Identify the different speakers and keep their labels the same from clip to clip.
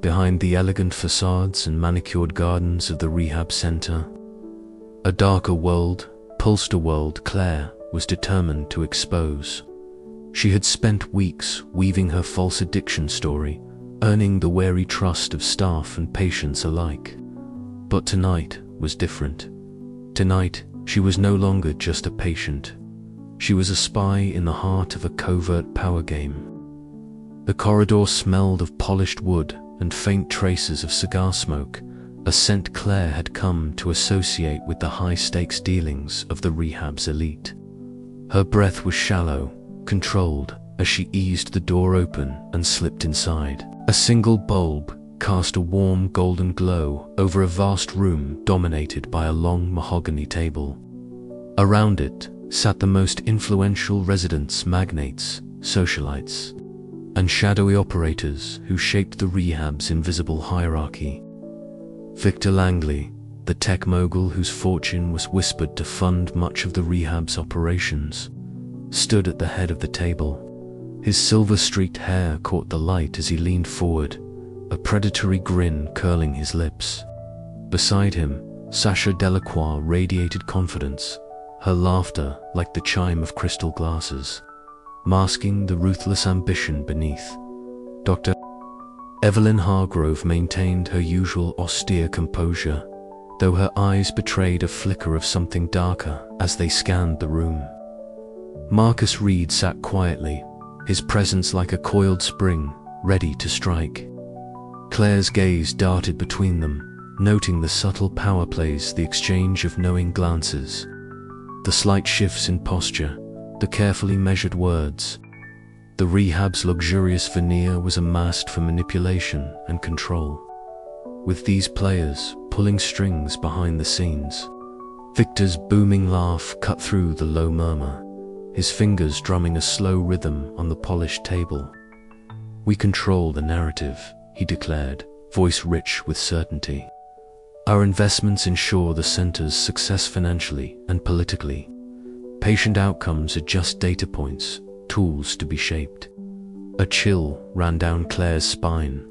Speaker 1: behind the elegant facades and manicured gardens of the rehab center. A darker world, Polster world Claire was determined to expose. She had spent weeks weaving her false addiction story, earning the wary trust of staff and patients alike. But tonight was different. Tonight, she was no longer just a patient. She was a spy in the heart of a covert power game. The corridor smelled of polished wood and faint traces of cigar smoke, a scent Claire had come to associate with the high-stakes dealings of the rehab's elite. Her breath was shallow, controlled, as she eased the door open and slipped inside. A single bulb cast a warm golden glow over a vast room dominated by a long mahogany table. Around it sat the most influential residents, magnates, socialites, and shadowy operators who shaped the rehab's invisible hierarchy. Victor Langley, the tech mogul whose fortune was whispered to fund much of the rehab's operations, stood at the head of the table. His silver-streaked hair caught the light as he leaned forward, a predatory grin curling his lips. Beside him, Sasha Delacroix radiated confidence, her laughter like the chime of crystal glasses, masking the ruthless ambition beneath. Dr. Evelyn Hargrove maintained her usual austere composure, though her eyes betrayed a flicker of something darker as they scanned the room. Marcus Reed sat quietly, his presence like a coiled spring, ready to strike. Claire's gaze darted between them, noting the subtle power plays, the exchange of knowing glances, the slight shifts in posture, the carefully measured words. The rehab's luxurious veneer was a mask for manipulation and control. With these players pulling strings behind the scenes, Victor's booming laugh cut through the low murmur, his fingers drumming a slow rhythm on the polished table. "We control the narrative," he declared, voice rich with certainty. "Our investments ensure the center's success financially and politically. Patient outcomes are just data points, tools to be shaped." A chill ran down Claire's spine.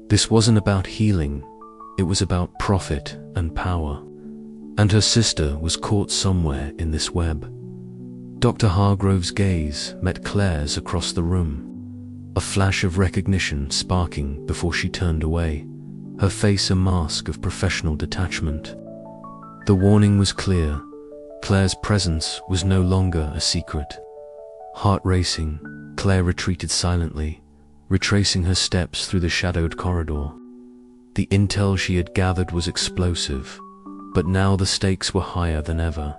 Speaker 1: This wasn't about healing, it was about profit and power. And her sister was caught somewhere in this web. Dr. Hargrove's gaze met Claire's across the room, a flash of recognition sparking before she turned away, her face a mask of professional detachment. The warning was clear. Claire's presence was no longer a secret. Heart racing, Claire retreated silently, retracing her steps through the shadowed corridor. The intel she had gathered was explosive, but now the stakes were higher than ever.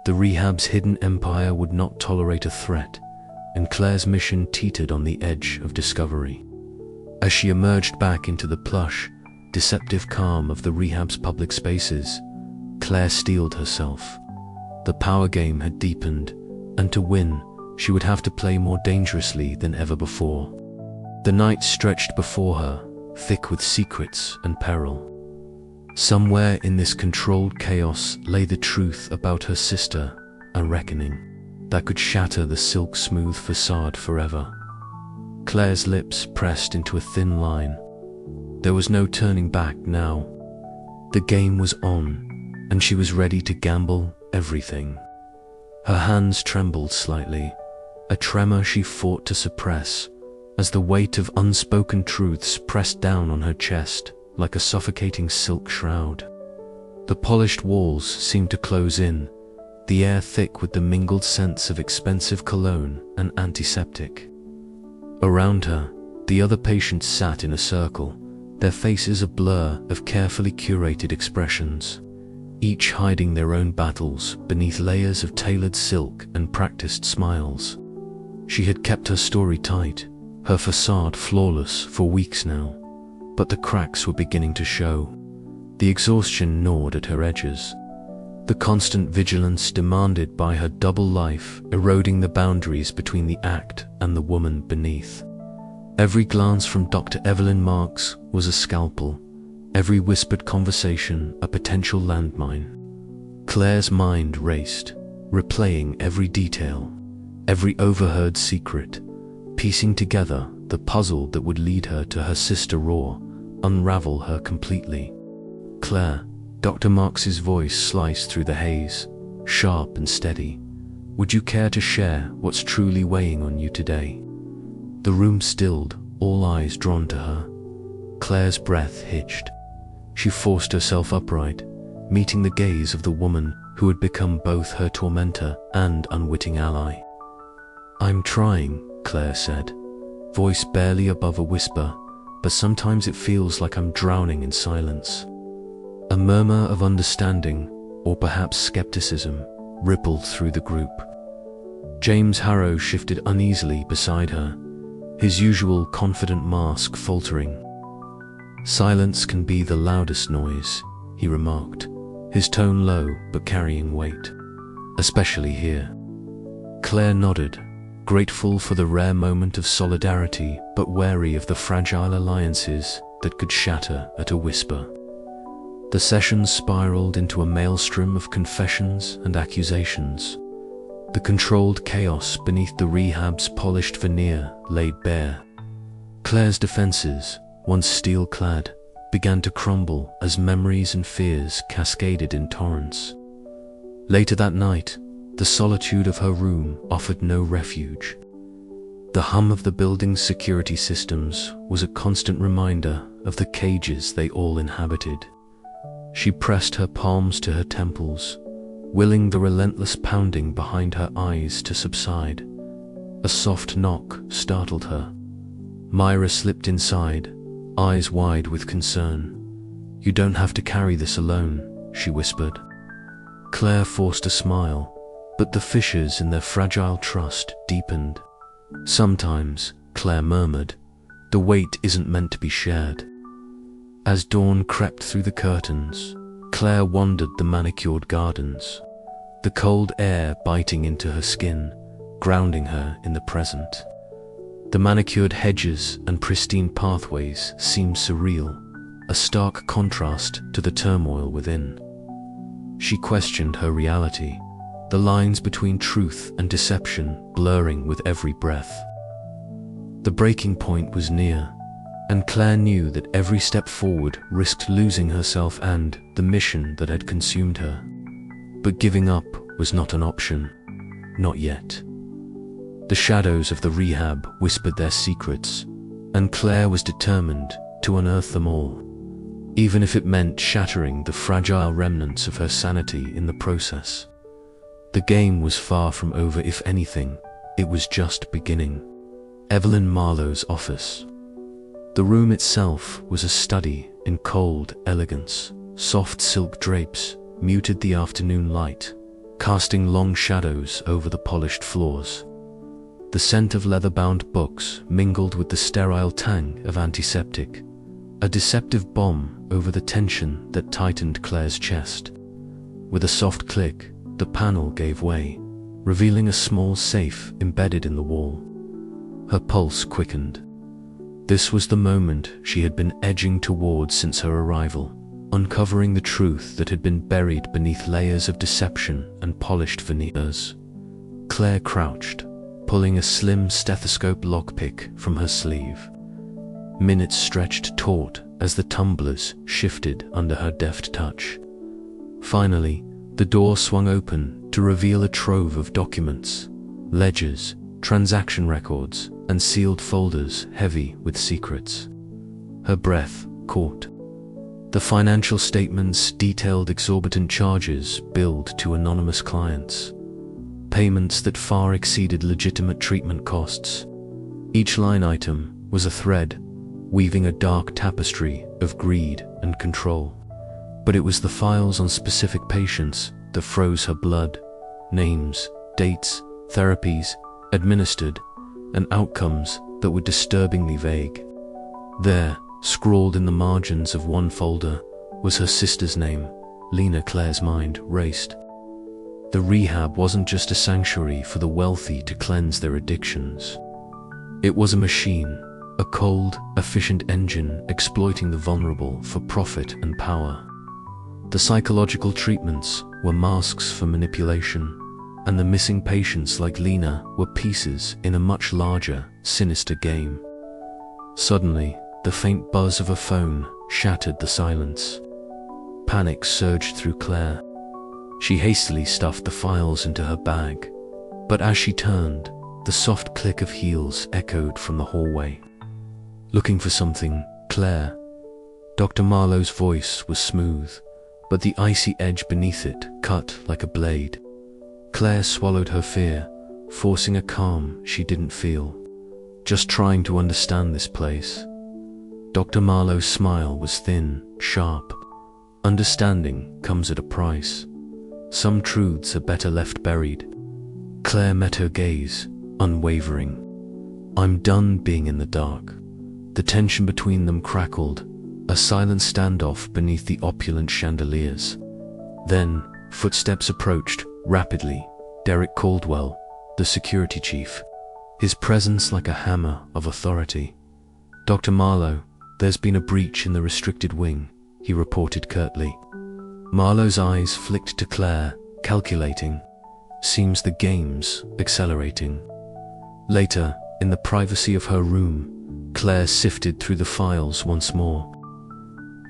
Speaker 1: The rehab's hidden empire would not tolerate a threat, and Claire's mission teetered on the edge of discovery. As she emerged back into the plush, deceptive calm of the rehab's public spaces, Claire steeled herself. The power game had deepened, and to win, she would have to play more dangerously than ever before. The night stretched before her, thick with secrets and peril. Somewhere in this controlled chaos lay the truth about her sister, a reckoning that could shatter the silk-smooth facade forever. Claire's lips pressed into a thin line. There was no turning back now. The game was on, and she was ready to gamble everything. Her hands trembled slightly, a tremor she fought to suppress, as the weight of unspoken truths pressed down on her chest like a suffocating silk shroud. The polished walls seemed to close in, the air thick with the mingled scents of expensive cologne and antiseptic. Around her, the other patients sat in a circle, their faces a blur of carefully curated expressions, each hiding their own battles beneath layers of tailored silk and practiced smiles. She had kept her story tight, her facade flawless for weeks now, but the cracks were beginning to show. The exhaustion gnawed at her edges, the constant vigilance demanded by her double life eroding the boundaries between the act and the woman beneath. Every glance from Dr. Evelyn Marks was a scalpel, every whispered conversation a potential landmine. Claire's mind raced, replaying every detail, every overheard secret, piecing together the puzzle that would lead her to her sister Raw, unravel her completely. "Claire," Dr. Marks's voice sliced through the haze, sharp and steady. "Would you care to share what's truly weighing on you today?" The room stilled, all eyes drawn to her. Claire's breath hitched. She forced herself upright, meeting the gaze of the woman who had become both her tormentor and unwitting ally. "I'm trying," Claire said, voice barely above a whisper, "but sometimes it feels like I'm drowning in silence." A murmur of understanding, or perhaps skepticism, rippled through the group. James Harrow shifted uneasily beside her, his usual confident mask faltering. "Silence can be the loudest noise," he remarked, his tone low but carrying weight. "Especially here." Claire nodded, grateful for the rare moment of solidarity but wary of the fragile alliances that could shatter at a whisper. The session spiraled into a maelstrom of confessions and accusations. The controlled chaos beneath the rehab's polished veneer laid bare. Claire's defenses, once steel-clad, began to crumble as memories and fears cascaded in torrents. Later that night, the solitude of her room offered no refuge. The hum of the building's security systems was a constant reminder of the cages they all inhabited. She pressed her palms to her temples, willing the relentless pounding behind her eyes to subside. A soft knock startled her. Myra slipped inside, eyes wide with concern. "You don't have to carry this alone," she whispered. Claire forced a smile, but the fissures in their fragile trust deepened. "Sometimes," Claire murmured, "the weight isn't meant to be shared." As dawn crept through the curtains, Claire wandered the manicured gardens, the cold air biting into her skin, grounding her in the present. The manicured hedges and pristine pathways seemed surreal, a stark contrast to the turmoil within. She questioned her reality, the lines between truth and deception blurring with every breath. The breaking point was near, and Claire knew that every step forward risked losing herself and the mission that had consumed her. But giving up was not an option. Not yet. The shadows of the rehab whispered their secrets, and Claire was determined to unearth them all, even if it meant shattering the fragile remnants of her sanity in the process. The game was far from over. If anything, it was just beginning. Evelyn Marlowe's office. The room itself was a study in cold elegance. Soft silk drapes muted the afternoon light, casting long shadows over the polished floors. The scent of leather-bound books mingled with the sterile tang of antiseptic, a deceptive balm over the tension that tightened Claire's chest. With a soft click, the panel gave way, revealing a small safe embedded in the wall. Her pulse quickened. This was the moment she had been edging towards since her arrival, uncovering the truth that had been buried beneath layers of deception and polished veneers. Claire crouched, pulling a slim stethoscope lockpick from her sleeve. Minutes stretched taut as the tumblers shifted under her deft touch. Finally, the door swung open to reveal a trove of documents, ledgers, transaction records, and sealed folders heavy with secrets. Her breath caught. The financial statements detailed exorbitant charges billed to anonymous clients, payments that far exceeded legitimate treatment costs. Each line item was a thread, weaving a dark tapestry of greed and control. But it was the files on specific patients that froze her blood. Names, dates, therapies administered, and outcomes that were disturbingly vague. There, scrawled in the margins of one folder, was her sister's name. Lena. Claire's mind raced. The rehab wasn't just a sanctuary for the wealthy to cleanse their addictions. It was a machine, a cold, efficient engine exploiting the vulnerable for profit and power. The psychological treatments were masks for manipulation, and the missing patients like Lena were pieces in a much larger, sinister game. Suddenly, the faint buzz of a phone shattered the silence. Panic surged through Claire. She hastily stuffed the files into her bag, but as she turned, the soft click of heels echoed from the hallway. "Looking for something, Claire?" Dr. Marlowe's voice was smooth, but the icy edge beneath it cut like a blade. Claire swallowed her fear, forcing a calm she didn't feel. "Just trying to understand this place." Dr. Marlowe's smile was thin, sharp. "Understanding comes at a price. Some truths are better left buried." Claire met her gaze, unwavering. "I'm done being in the dark." The tension between them crackled, a silent standoff beneath the opulent chandeliers. Then, footsteps approached, rapidly. Derek Caldwell, the security chief, his presence like a hammer of authority. "Dr. Marlowe, there's been a breach in the restricted wing," he reported curtly. Marlowe's eyes flicked to Claire, calculating. Seems the game's accelerating. Later, in the privacy of her room, Claire sifted through the files once more.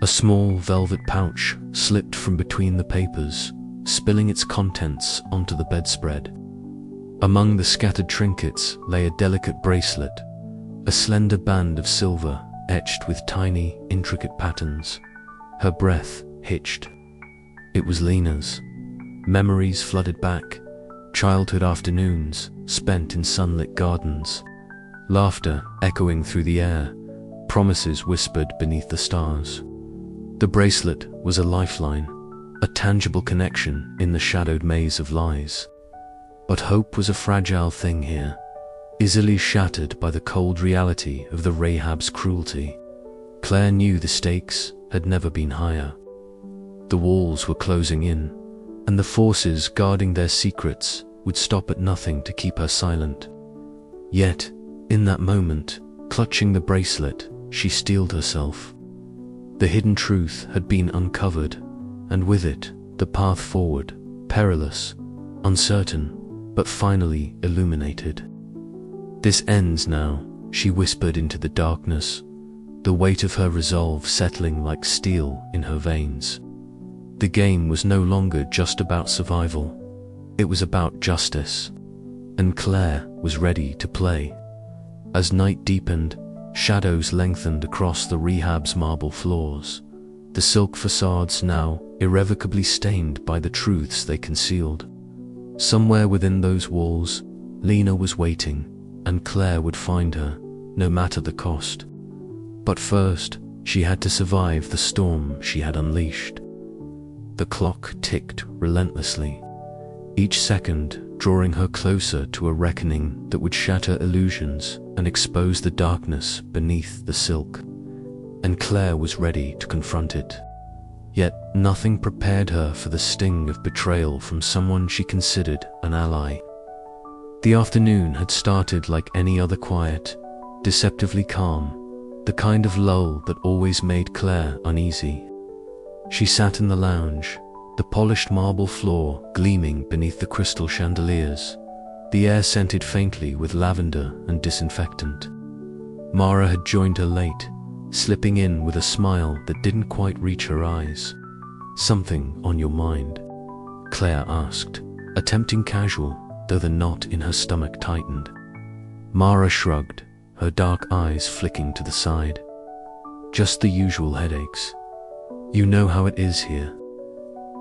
Speaker 1: A small velvet pouch slipped from between the papers, spilling its contents onto the bedspread. Among the scattered trinkets lay a delicate bracelet, a slender band of silver etched with tiny, intricate patterns. Her breath hitched. It was Lena's. Memories flooded back, childhood afternoons spent in sunlit gardens, laughter echoing through the air, promises whispered beneath the stars. The bracelet was a lifeline, a tangible connection in the shadowed maze of lies. But hope was a fragile thing here, easily shattered by the cold reality of the Rahab's cruelty. Claire knew the stakes had never been higher. The walls were closing in, and the forces guarding their secrets would stop at nothing to keep her silent. Yet, in that moment, clutching the bracelet, she steeled herself. The hidden truth had been uncovered, and with it, the path forward, perilous, uncertain, but finally illuminated. "This ends now," she whispered into the darkness, the weight of her resolve settling like steel in her veins. The game was no longer just about survival. It was about justice, and Claire was ready to play. As night deepened, shadows lengthened across the Rahab's marble floors, the silk facades now irrevocably stained by the truths they concealed. Somewhere within those walls, Lena was waiting, and Claire would find her, no matter the cost. But first, she had to survive the storm she had unleashed. The clock ticked relentlessly, each second drawing her closer to a reckoning that would shatter illusions and expose the darkness beneath the silk. And Claire was ready to confront it. Yet nothing prepared her for the sting of betrayal from someone she considered an ally. The afternoon had started like any other, quiet, deceptively calm, the kind of lull that always made Claire uneasy. She sat in the lounge, the polished marble floor gleaming beneath the crystal chandeliers, the air scented faintly with lavender and disinfectant. Mara had joined her late, slipping in with a smile that didn't quite reach her eyes. "Something on your mind?" Claire asked, attempting casual, though the knot in her stomach tightened. Mara shrugged, her dark eyes flicking to the side. "Just the usual headaches. You know how it is here."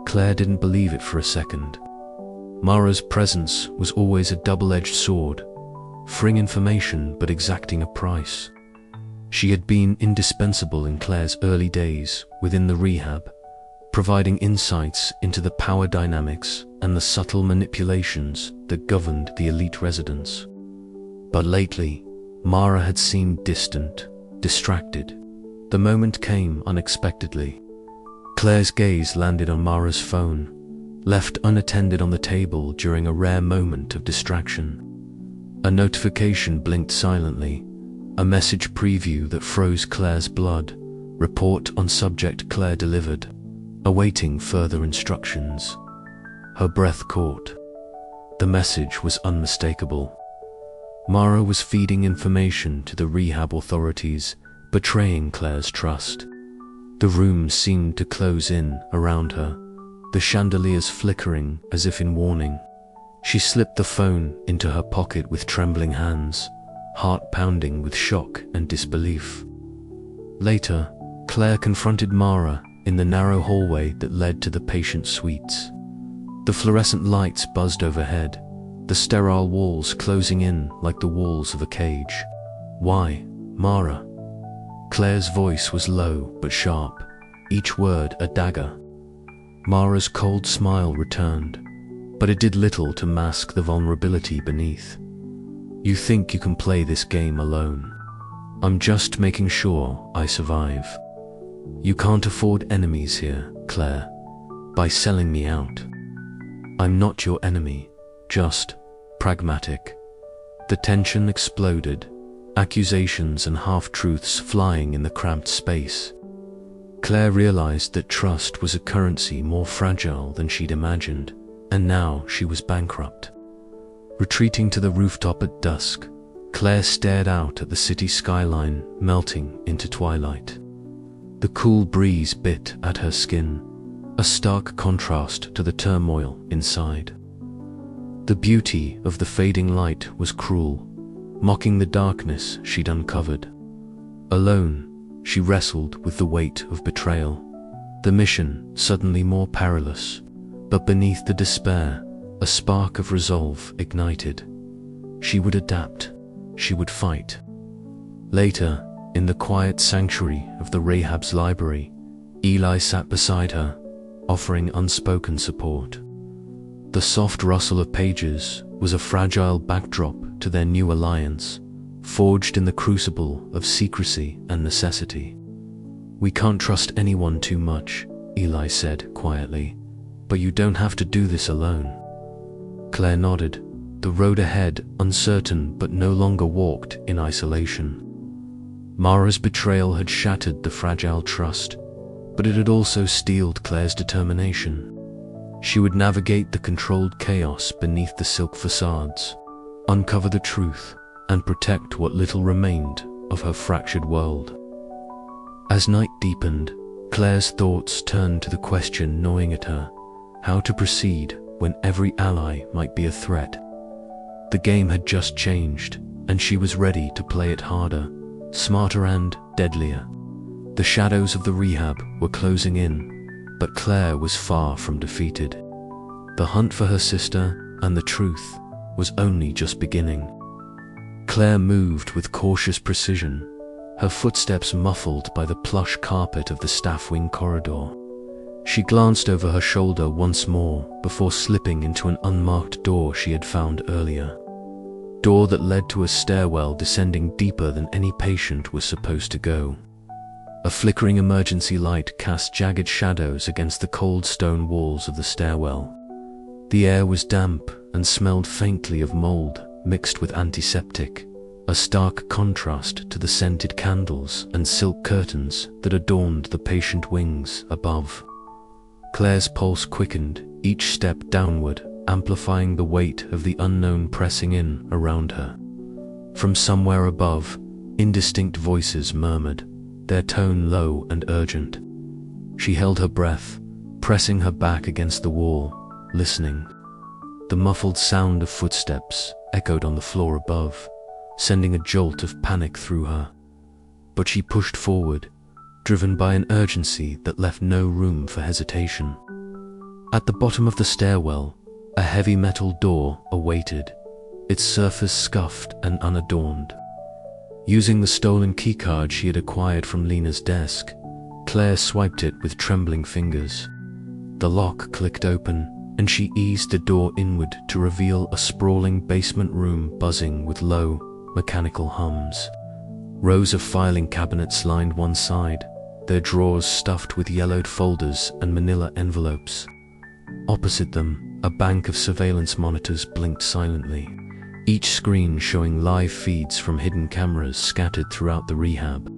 Speaker 1: Claire didn't believe it for a second. Mara's presence was always a double-edged sword, freeing information but exacting a price. She had been indispensable in Claire's early days within the Rahab, providing insights into the power dynamics and the subtle manipulations that governed the elite residents. But lately, Mara had seemed distant, distracted. The moment came unexpectedly. Claire's gaze landed on Mara's phone, left unattended on the table during a rare moment of distraction. A notification blinked silently, a message preview that froze Claire's blood, report on subject Claire delivered, awaiting further instructions. Her breath caught. The message was unmistakable. Mara was feeding information to the Rahab authorities betraying Claire's trust. The room seemed to close in around her, the chandeliers flickering as if in warning. She slipped the phone into her pocket with trembling hands, heart pounding with shock and disbelief. Later, Claire confronted Mara in the narrow hallway that led to the patient suites. The fluorescent lights buzzed overhead, the sterile walls closing in like the walls of a cage. "Why, Mara?" Claire's voice was low but sharp, each word a dagger. Mara's cold smile returned, but it did little to mask the vulnerability beneath. "You think you can play this game alone? I'm just making sure I survive. You can't afford enemies here, Claire, by selling me out. I'm not your enemy, just pragmatic." The tension exploded, accusations and half-truths flying in the cramped space. Claire realized that trust was a currency more fragile than she'd imagined, and now she was bankrupt. Retreating to the rooftop at dusk, Claire stared out at the city skyline melting into twilight. The cool breeze bit at her skin, a stark contrast to the turmoil inside. The beauty of the fading light was cruel, mocking the darkness she'd uncovered. Alone, she wrestled with the weight of betrayal, the mission suddenly more perilous, but beneath the despair, a spark of resolve ignited. She would adapt, she would fight. Later, in the quiet sanctuary of the Rahab's library, Eli sat beside her, offering unspoken support. The soft rustle of pages was a fragile backdrop to their new alliance, forged in the crucible of secrecy and necessity. "We can't trust anyone too much," Eli said quietly, "but you don't have to do this alone." Claire nodded, the road ahead uncertain but no longer walked in isolation. Mara's betrayal had shattered the fragile trust, but it had also steeled Claire's determination. She would navigate the controlled chaos beneath the silk facades, uncover the truth, and protect what little remained of her fractured world. As night deepened, Claire's thoughts turned to the question gnawing at her: how to proceed when every ally might be a threat. The game had just changed, and she was ready to play it harder, smarter and deadlier. The shadows of the rehab were closing in, but Claire was far from defeated. The hunt for her sister and the truth was only just beginning. Claire moved with cautious precision, her footsteps muffled by the plush carpet of the staff wing corridor. She glanced over her shoulder once more before slipping into an unmarked door she had found earlier. Door that led to a stairwell descending deeper than any patient was supposed to go. A flickering emergency light cast jagged shadows against the cold stone walls of the stairwell. The air was damp and smelled faintly of mold mixed with antiseptic, a stark contrast to the scented candles and silk curtains that adorned the patient wings above. Claire's pulse quickened, each step downward, amplifying the weight of the unknown pressing in around her. From somewhere above, indistinct voices murmured, their tone low and urgent. She held her breath, pressing her back against the wall, listening. The muffled sound of footsteps echoed on the floor above, sending a jolt of panic through her. But she pushed forward, driven by an urgency that left no room for hesitation. At the bottom of the stairwell, a heavy metal door awaited, its surface scuffed and unadorned. Using the stolen keycard she had acquired from Lena's desk, Claire swiped it with trembling fingers. The lock clicked open, and she eased the door inward to reveal a sprawling basement room buzzing with low, mechanical hums. Rows of filing cabinets lined one side, their drawers stuffed with yellowed folders and manila envelopes. Opposite them, a bank of surveillance monitors blinked silently, each screen showing live feeds from hidden cameras scattered throughout the rehab.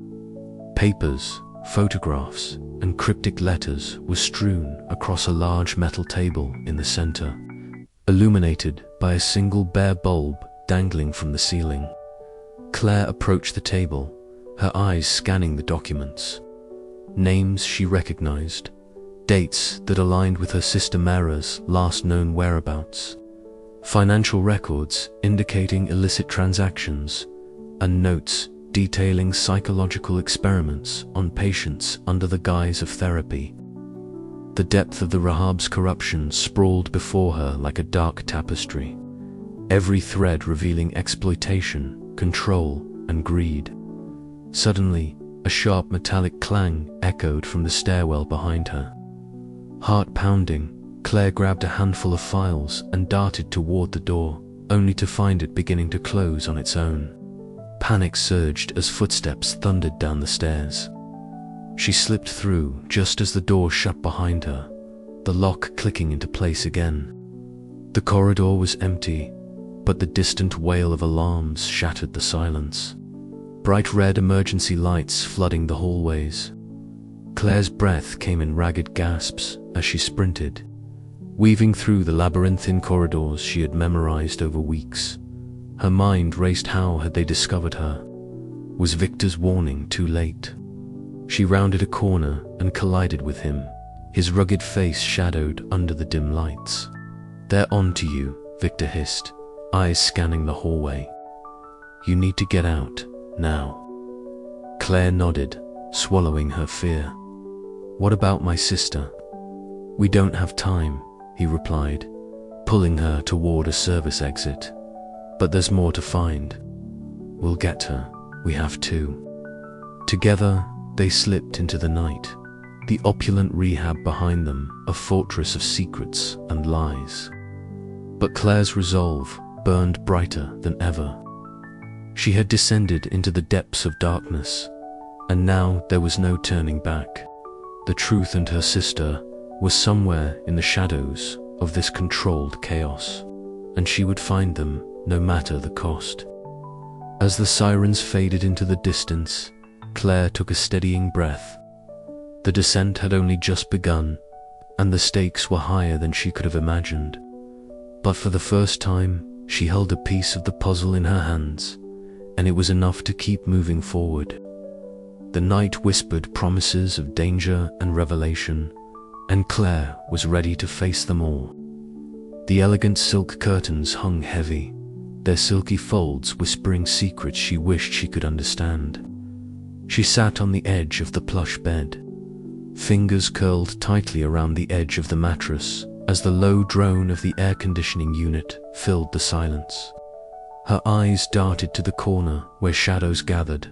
Speaker 1: Papers, photographs, and cryptic letters were strewn across a large metal table in the center, illuminated by a single bare bulb dangling from the ceiling. Claire approached the table, her eyes scanning the documents. Names she recognized, dates that aligned with her sister Mara's last known whereabouts, financial records indicating illicit transactions, and notes detailing psychological experiments on patients under the guise of therapy. The depth of the Rahab's corruption sprawled before her like a dark tapestry, every thread revealing exploitation, control, and greed. Suddenly, a sharp metallic clang echoed from the stairwell behind her. Heart pounding, Claire grabbed a handful of files and darted toward the door, only to find it beginning to close on its own. Panic surged as footsteps thundered down the stairs. She slipped through just as the door shut behind her, the lock clicking into place again. The corridor was empty, but the distant wail of alarms shattered the silence. Bright red emergency lights flooding the hallways. Claire's breath came in ragged gasps as she sprinted, weaving through the labyrinthine corridors she had memorized over weeks. Her mind raced. How had they discovered her? Was Victor's warning too late? She rounded a corner and collided with him, his rugged face shadowed under the dim lights. "They're on to you," Victor hissed, eyes scanning the hallway. "You need to get out, now." Claire nodded, swallowing her fear. "What about my sister?" "We don't have time," he replied, pulling her toward a service exit. "But there's more to find. We'll get her. We have to." Together, they slipped into the night, the opulent rehab behind them, a fortress of secrets and lies. But Claire's resolve burned brighter than ever. She had descended into the depths of darkness, and now there was no turning back. The truth and her sister were somewhere in the shadows of this controlled chaos, and she would find them no matter the cost. As the sirens faded into the distance, Claire took a steadying breath. The descent had only just begun, and the stakes were higher than she could have imagined. But for the first time, she held a piece of the puzzle in her hands, and it was enough to keep moving forward. The night whispered promises of danger and revelation, and Claire was ready to face them all. The elegant silk curtains hung heavy, their silky folds whispering secrets she wished she could understand. She sat on the edge of the plush bed, fingers curled tightly around the edge of the mattress as the low drone of the air conditioning unit filled the silence. Her eyes darted to the corner where shadows gathered,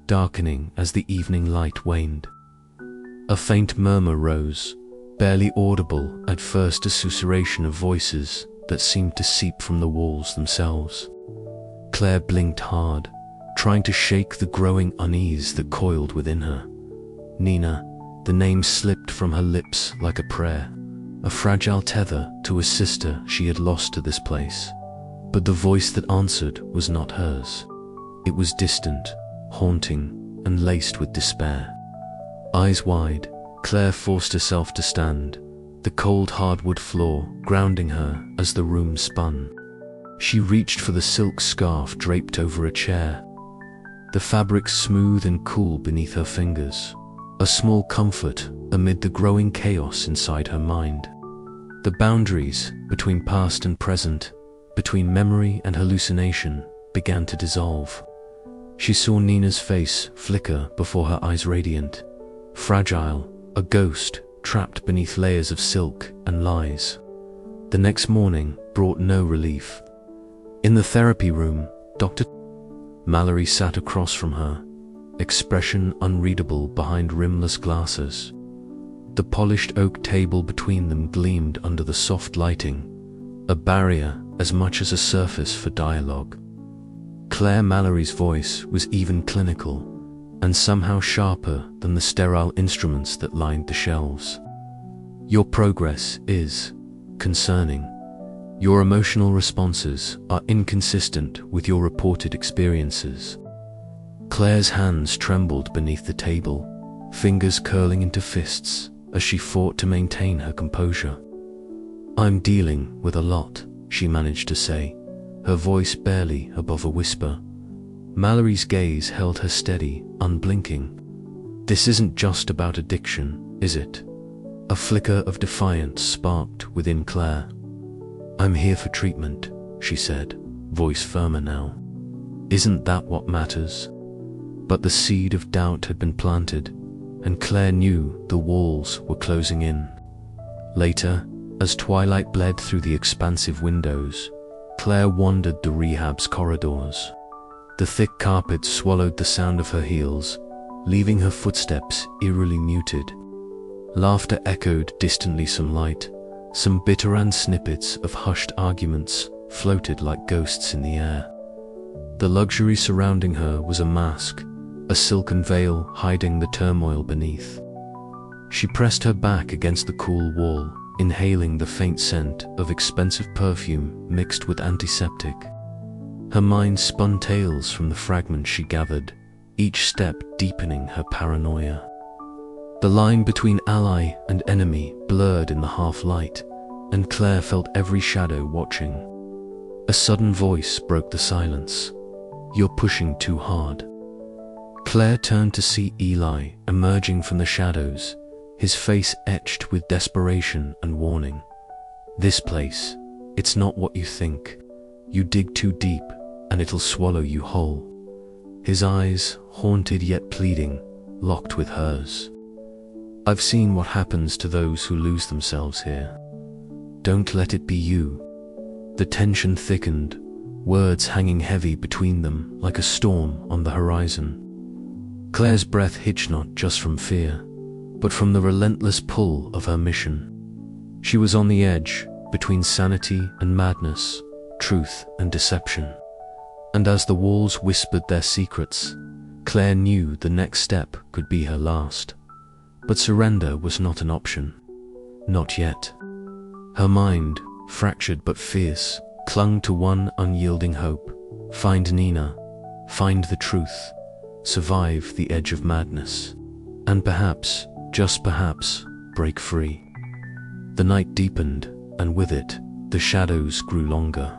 Speaker 1: darkening as the evening light waned. A faint murmur rose, barely audible at first, a susurration of voices that seemed to seep from the walls themselves. Claire blinked hard, trying to shake the growing unease that coiled within her. Nina, the name slipped from her lips like a prayer, a fragile tether to a sister she had lost to this place. But the voice that answered was not hers. It was distant, haunting, and laced with despair. Eyes wide, Claire forced herself to stand, the cold hardwood floor grounding her as the room spun. She reached for the silk scarf draped over a chair, the fabric smooth and cool beneath her fingers, a small comfort amid the growing chaos inside her mind. The boundaries between past and present, between memory and hallucination, began to dissolve. She saw Nina's face flicker before her eyes, radiant, fragile, a ghost trapped beneath layers of silk and lies. The next morning brought no relief. In the therapy room, Dr. Mallory sat across from her, expression unreadable behind rimless glasses. The polished oak table between them gleamed under the soft lighting, a barrier as much as a surface for dialogue. Claire Mallory's voice was even clinical, and somehow sharper than the sterile instruments that lined the shelves. "Your progress is concerning. Your emotional responses are inconsistent with your reported experiences." Claire's hands trembled beneath the table, fingers curling into fists as she fought to maintain her composure. "I'm dealing with a lot," she managed to say, her voice barely above a whisper. Mallory's gaze held her steady, unblinking. "This isn't just about addiction, is it?" A flicker of defiance sparked within Claire. "I'm here for treatment," she said, voice firmer now. "Isn't that what matters?" But the seed of doubt had been planted, and Claire knew the walls were closing in. Later, as twilight bled through the expansive windows, Claire wandered the rehab's corridors. The thick carpet swallowed the sound of her heels, leaving her footsteps eerily muted. Laughter echoed distantly, some light, some bitter snippets of hushed arguments floated like ghosts in the air. The luxury surrounding her was a mask, a silken veil hiding the turmoil beneath. She pressed her back against the cool wall, inhaling the faint scent of expensive perfume mixed with antiseptic. Her mind spun tales from the fragments she gathered, each step deepening her paranoia. The line between ally and enemy blurred in the half-light, and Claire felt every shadow watching. A sudden voice broke the silence. "You're pushing too hard." Claire turned to see Eli emerging from the shadows, his face etched with desperation and warning. "This place, it's not what you think. You dig too deep, and it'll swallow you whole." His eyes, haunted yet pleading, locked with hers. "I've seen what happens to those who lose themselves here. Don't let it be you." The tension thickened, words hanging heavy between them like a storm on the horizon. Claire's breath hitched not just from fear, but from the relentless pull of her mission. She was on the edge, between sanity and madness, truth and deception. And as the walls whispered their secrets, Claire knew the next step could be her last. But surrender was not an option. Not yet. Her mind, fractured but fierce, clung to one unyielding hope: find Nina, find the truth, survive the edge of madness, and perhaps, just perhaps, break free. The night deepened, and with it, the shadows grew longer.